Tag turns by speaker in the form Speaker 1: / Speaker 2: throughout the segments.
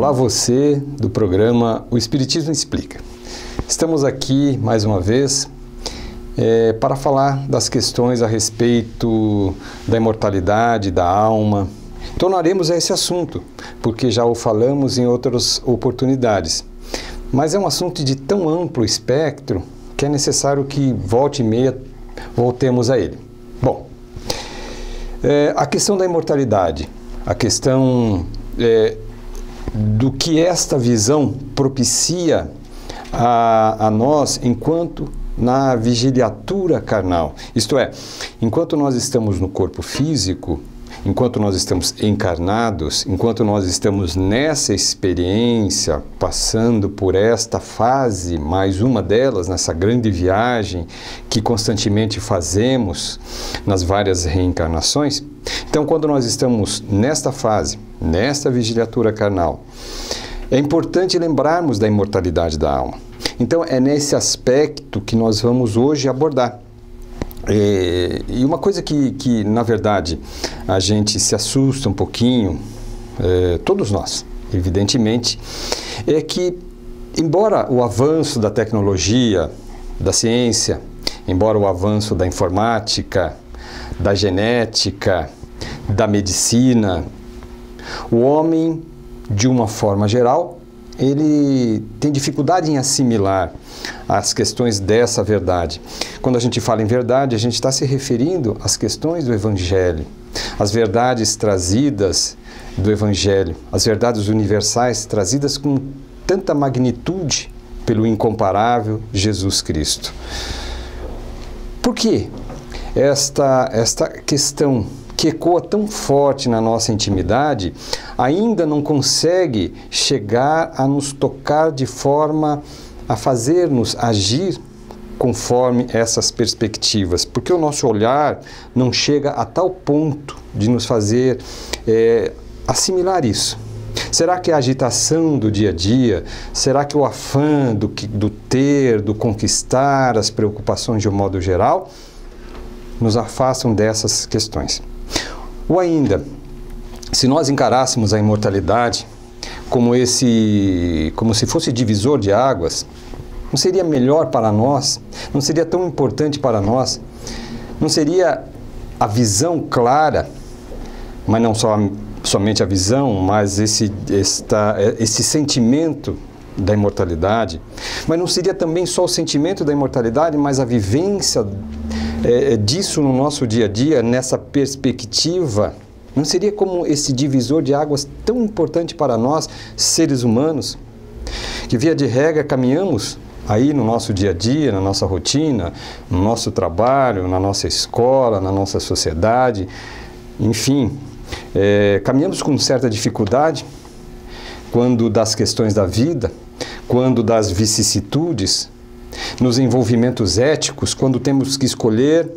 Speaker 1: Olá você do programa O Espiritismo Explica. Estamos aqui mais uma vez para falar das questões a respeito da imortalidade, da alma. Tornaremos a esse assunto, porque já o falamos em outras oportunidades. Mas é um assunto de tão amplo espectro que é necessário que volta e meia voltemos a ele. Bom, a questão da imortalidade, a questão do que esta visão propicia a nós enquanto na vigiliatura carnal. Isto é, enquanto nós estamos no corpo físico, enquanto nós estamos encarnados, enquanto nós estamos nessa experiência, passando por esta fase, mais uma delas, nessa grande viagem que constantemente fazemos nas várias reencarnações. Então, quando nós estamos nesta fase, nesta vigiliatura carnal, é importante lembrarmos da imortalidade da alma. Então, é nesse aspecto que nós vamos hoje abordar. E uma coisa que, na verdade, a gente se assusta um pouquinho, todos nós, evidentemente, é que, embora o avanço da tecnologia, da ciência, embora o avanço da informática, da genética, da medicina, o homem, de uma forma geral, ele tem dificuldade em assimilar as questões dessa verdade. Quando a gente fala em verdade, a gente está se referindo às questões do Evangelho, às verdades trazidas do Evangelho, as verdades universais trazidas com tanta magnitude pelo incomparável Jesus Cristo. Por que esta questão que ecoa tão forte na nossa intimidade, ainda não consegue chegar a nos tocar de forma a fazer-nos agir conforme essas perspectivas? Porque o nosso olhar não chega a tal ponto de nos fazer assimilar isso. Será que a agitação do dia a dia, será que o afã do ter, do conquistar, as preocupações de um modo geral, nos afastam dessas questões? Ou ainda, se nós encarássemos a imortalidade como se fosse divisor de águas, não seria melhor para nós? Não seria tão importante para nós? Não seria a visão clara, mas não somente a visão, mas esse sentimento da imortalidade? Mas não seria também só o sentimento da imortalidade, mas a vivência disso no nosso dia a dia, nessa perspectiva? Não seria como esse divisor de águas tão importante para nós, seres humanos, que via de regra caminhamos aí no nosso dia a dia, na nossa rotina, no nosso trabalho, na nossa escola, na nossa sociedade, enfim, caminhamos com certa dificuldade quando das questões da vida, quando das vicissitudes, nos envolvimentos éticos, quando temos que escolher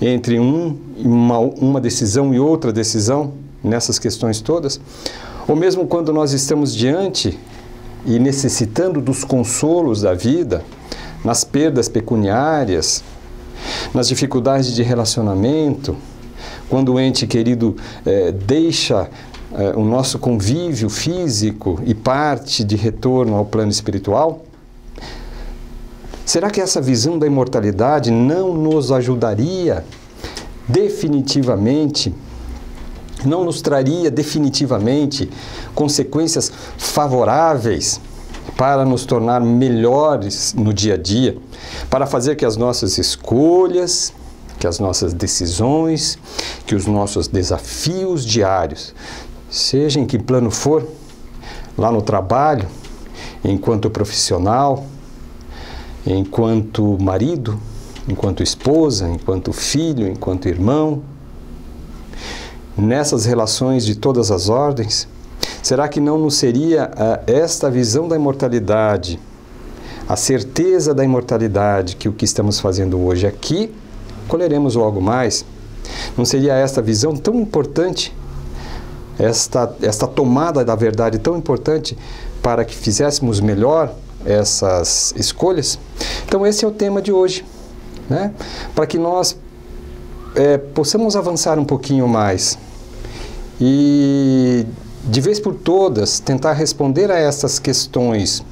Speaker 1: entre uma decisão e outra decisão, nessas questões todas, ou mesmo quando nós estamos diante e necessitando dos consolos da vida, nas perdas pecuniárias, nas dificuldades de relacionamento, quando o ente querido deixa o nosso convívio físico e parte de retorno ao plano espiritual. Será que essa visão da imortalidade não nos ajudaria definitivamente, não nos traria definitivamente consequências favoráveis para nos tornar melhores no dia a dia, para fazer que as nossas escolhas, que as nossas decisões, que os nossos desafios diários, seja em que plano for, lá no trabalho, enquanto profissional, enquanto marido, enquanto esposa, enquanto filho, enquanto irmão, nessas relações de todas as ordens, será que não nos seria esta visão da imortalidade, a certeza da imortalidade, que o que estamos fazendo hoje aqui, colheremos logo mais? Não seria esta visão tão importante, esta tomada da verdade tão importante para que fizéssemos melhor essas escolhas? Então esse é o tema de hoje, né? Para que nós possamos avançar um pouquinho mais e de vez por todas, tentar responder a essas questões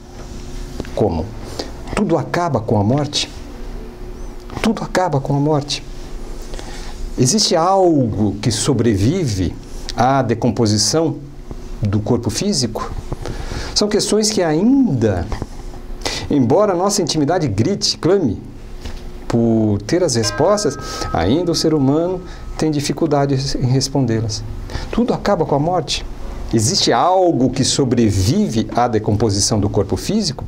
Speaker 1: como: tudo acaba com a morte? Tudo acaba com a morte? Existe algo que sobrevive à decomposição do corpo físico? São questões que ainda, embora a nossa intimidade grite, clame por ter as respostas, ainda o ser humano tem dificuldade em respondê-las. Tudo acaba com a morte? Existe algo que sobrevive à decomposição do corpo físico?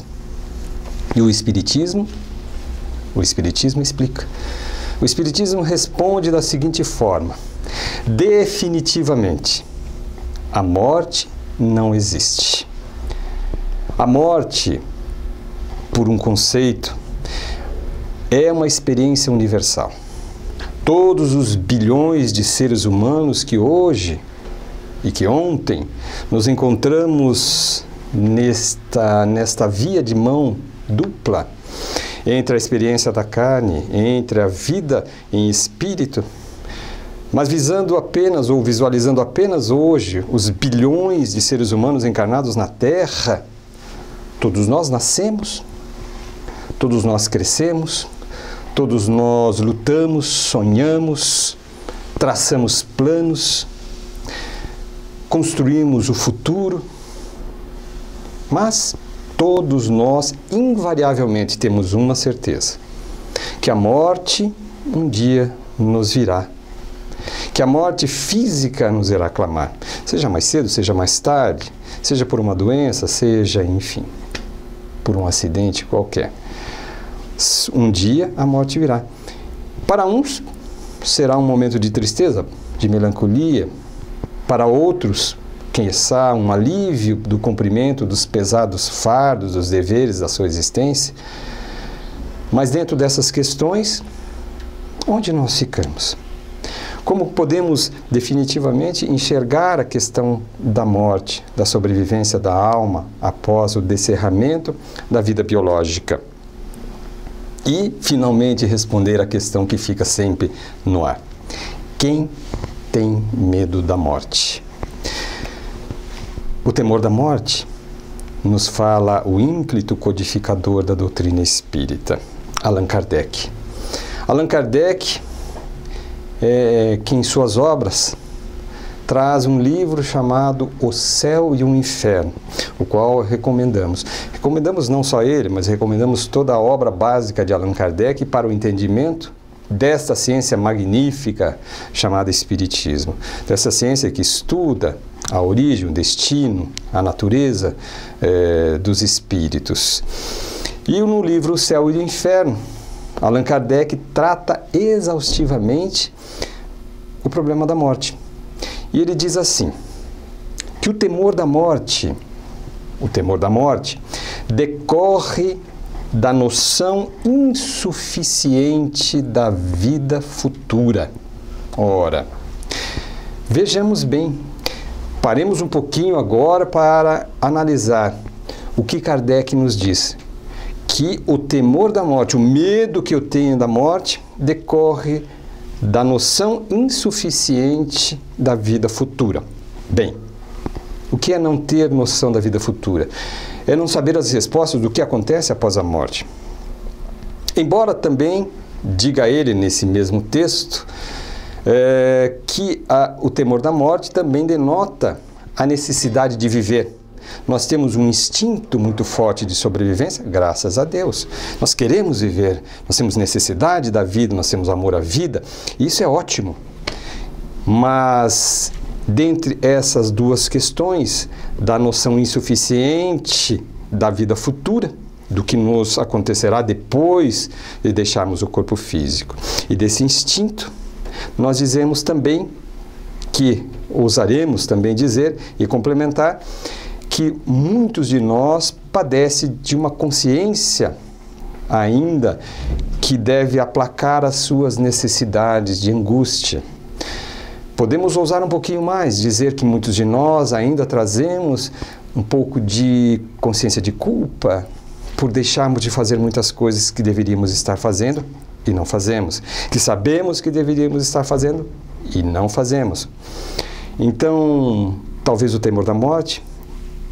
Speaker 1: E o Espiritismo explica. O Espiritismo responde da seguinte forma: definitivamente, a morte não existe. A morte, por um conceito, é uma experiência universal. Todos os bilhões de seres humanos que hoje e que ontem nos encontramos nesta via de mão dupla entre a experiência da carne, entre a vida em espírito, mas visando apenas ou visualizando apenas hoje os bilhões de seres humanos encarnados na Terra, todos nós nascemos, todos nós crescemos, todos nós lutamos, sonhamos, traçamos planos, construímos o futuro, mas todos nós invariavelmente temos uma certeza: que a morte um dia nos virá, que a morte física nos irá clamar, seja mais cedo, seja mais tarde, seja por uma doença, seja, enfim, por um acidente qualquer. Um dia a morte virá. Para uns será um momento de tristeza, de melancolia. Para outros, quem sabe, um alívio do cumprimento dos pesados fardos, dos deveres da sua existência. Mas dentro dessas questões, onde nós ficamos? Como podemos definitivamente enxergar a questão da morte, da sobrevivência da alma após o descerramento da vida biológica? E, finalmente, responder a questão que fica sempre no ar: quem tem medo da morte? O temor da morte nos fala o ínclito codificador da doutrina espírita, Allan Kardec. Allan Kardec que em suas obras traz um livro chamado O Céu e o Inferno, o qual recomendamos. Recomendamos não só ele, mas recomendamos toda a obra básica de Allan Kardec para o entendimento desta ciência magnífica chamada Espiritismo. Dessa ciência que estuda a origem, o destino, a natureza dos espíritos. E no livro O Céu e o Inferno, Allan Kardec trata exaustivamente o problema da morte. E ele diz assim, que o temor da morte decorre da noção insuficiente da vida futura. Ora, vejamos bem, paremos um pouquinho agora para analisar o que Kardec nos diz. Que o temor da morte, o medo que eu tenho da morte, decorre da noção insuficiente da vida futura. Bem, o que é não ter noção da vida futura? É não saber as respostas do que acontece após a morte. Embora também, diga ele nesse mesmo texto, que o temor da morte também denota a necessidade de viver. Nós temos um instinto muito forte de sobrevivência, graças a Deus. Nós queremos viver, nós temos necessidade da vida, nós temos amor à vida, e isso é ótimo. Mas, dentre essas duas questões, da noção insuficiente da vida futura, do que nos acontecerá depois de deixarmos o corpo físico, e desse instinto, nós dizemos também que, ousaremos também dizer e complementar, que muitos de nós padecem de uma consciência ainda que deve aplacar as suas necessidades de angústia. Podemos ousar um pouquinho mais, dizer que muitos de nós ainda trazemos um pouco de consciência de culpa por deixarmos de fazer muitas coisas que deveríamos estar fazendo e não fazemos, que sabemos que deveríamos estar fazendo e não fazemos. Então, Talvez o temor da morte,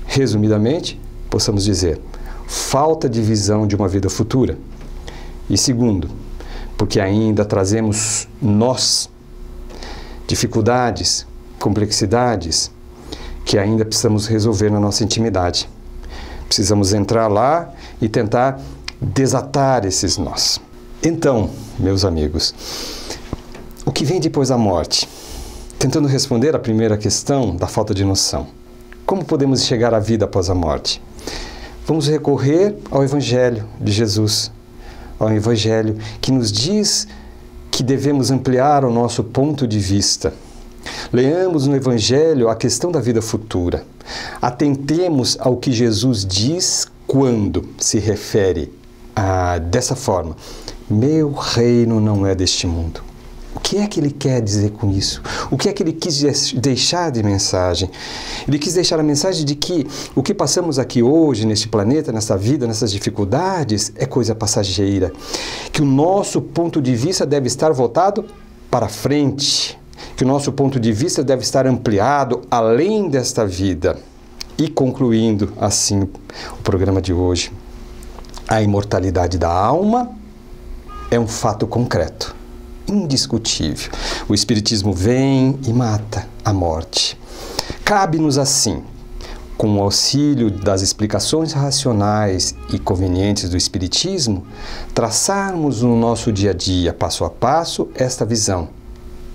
Speaker 1: resumidamente, possamos dizer, falta de visão de uma vida futura. E segundo, porque ainda trazemos nós dificuldades, complexidades que ainda precisamos resolver na nossa intimidade. Precisamos entrar lá e tentar desatar esses nós. Então, meus amigos, o que vem depois da morte? Tentando responder à primeira questão da falta de noção. Como podemos chegar à vida após a morte? Vamos recorrer ao Evangelho de Jesus, ao Evangelho que nos diz que devemos ampliar o nosso ponto de vista. Leamos no Evangelho a questão da vida futura. Atentemos ao que Jesus diz quando se refere dessa forma: meu reino não é deste mundo. O que é que ele quer dizer com isso? O que é que ele quis deixar de mensagem? Ele quis deixar a mensagem de que o que passamos aqui hoje, neste planeta, nessa vida, nessas dificuldades, é coisa passageira. Que o nosso ponto de vista deve estar voltado para frente. Que o nosso ponto de vista deve estar ampliado além desta vida. E concluindo assim o programa de hoje, a imortalidade da alma é um fato concreto, indiscutível. O Espiritismo vem e mata a morte. Cabe-nos assim, com o auxílio das explicações racionais e convenientes do Espiritismo, traçarmos no nosso dia a dia, passo a passo, esta visão,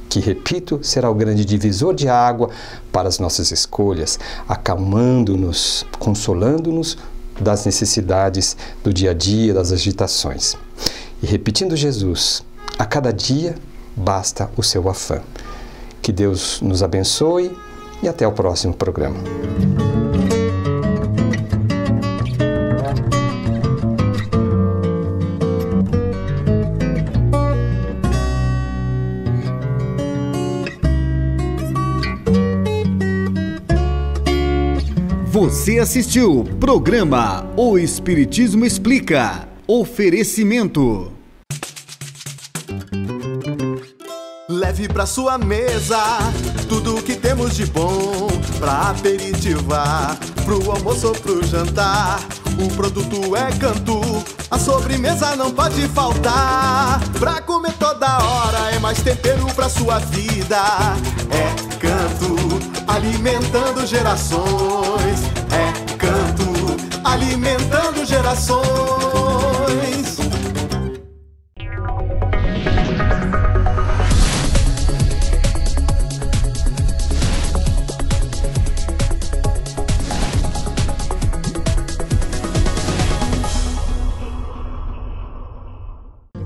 Speaker 1: que, repito, será o grande divisor de água para as nossas escolhas, acalmando-nos, consolando-nos das necessidades do dia a dia, das agitações. E repetindo Jesus, a cada dia basta o seu afã. Que Deus nos abençoe e até o próximo programa.
Speaker 2: Você assistiu o programa O Espiritismo Explica. Oferecimento.
Speaker 3: Leve pra sua mesa tudo o que temos de bom pra aperitivar, pro almoço ou pro jantar. O produto é Cantu, a sobremesa não pode faltar. Pra comer toda hora é mais tempero pra sua vida. É Cantu, alimentando gerações. É Cantu, alimentando gerações.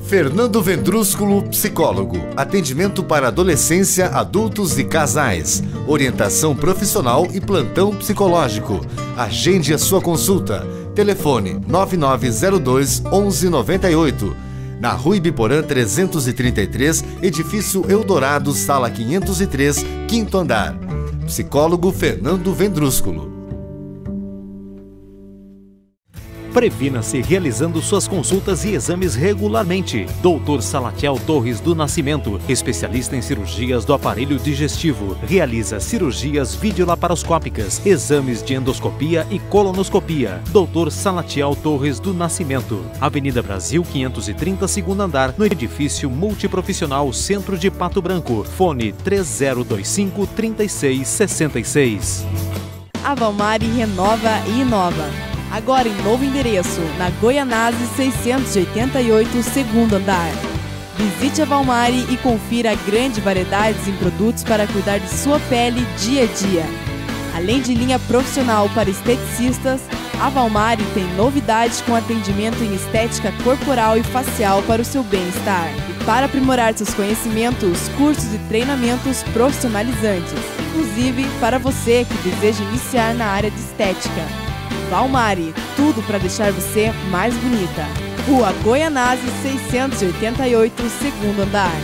Speaker 2: Fernando Vendrúsculo, psicólogo. Atendimento para adolescência, adultos e casais. Orientação profissional e plantão psicológico. Agende a sua consulta. Telefone 9902-1198. Na Rua Ibiporã 333, Edifício Eldorado, Sala 503, 5º andar. Psicólogo Fernando Vendrúsculo.
Speaker 4: Previna-se realizando suas consultas e exames regularmente. Dr. Salatiel Torres do Nascimento, especialista em cirurgias do aparelho digestivo. Realiza cirurgias videolaparoscópicas, exames de endoscopia e colonoscopia. Dr. Salatiel Torres do Nascimento. Avenida Brasil 530, 2º andar, no edifício multiprofissional Centro de Pato Branco. Fone 3025-3666.
Speaker 5: A Valmari renova e inova. Agora em novo endereço, na Goianazes 688, 2º andar. Visite a Valmari e confira grandes variedades em produtos para cuidar de sua pele dia a dia. Além de linha profissional para esteticistas, a Valmari tem novidades com atendimento em estética corporal e facial para o seu bem-estar. E para aprimorar seus conhecimentos, cursos e treinamentos profissionalizantes, inclusive para você que deseja iniciar na área de estética. Valmari, tudo para deixar você mais bonita. Rua Goianazes 688, 2º andar.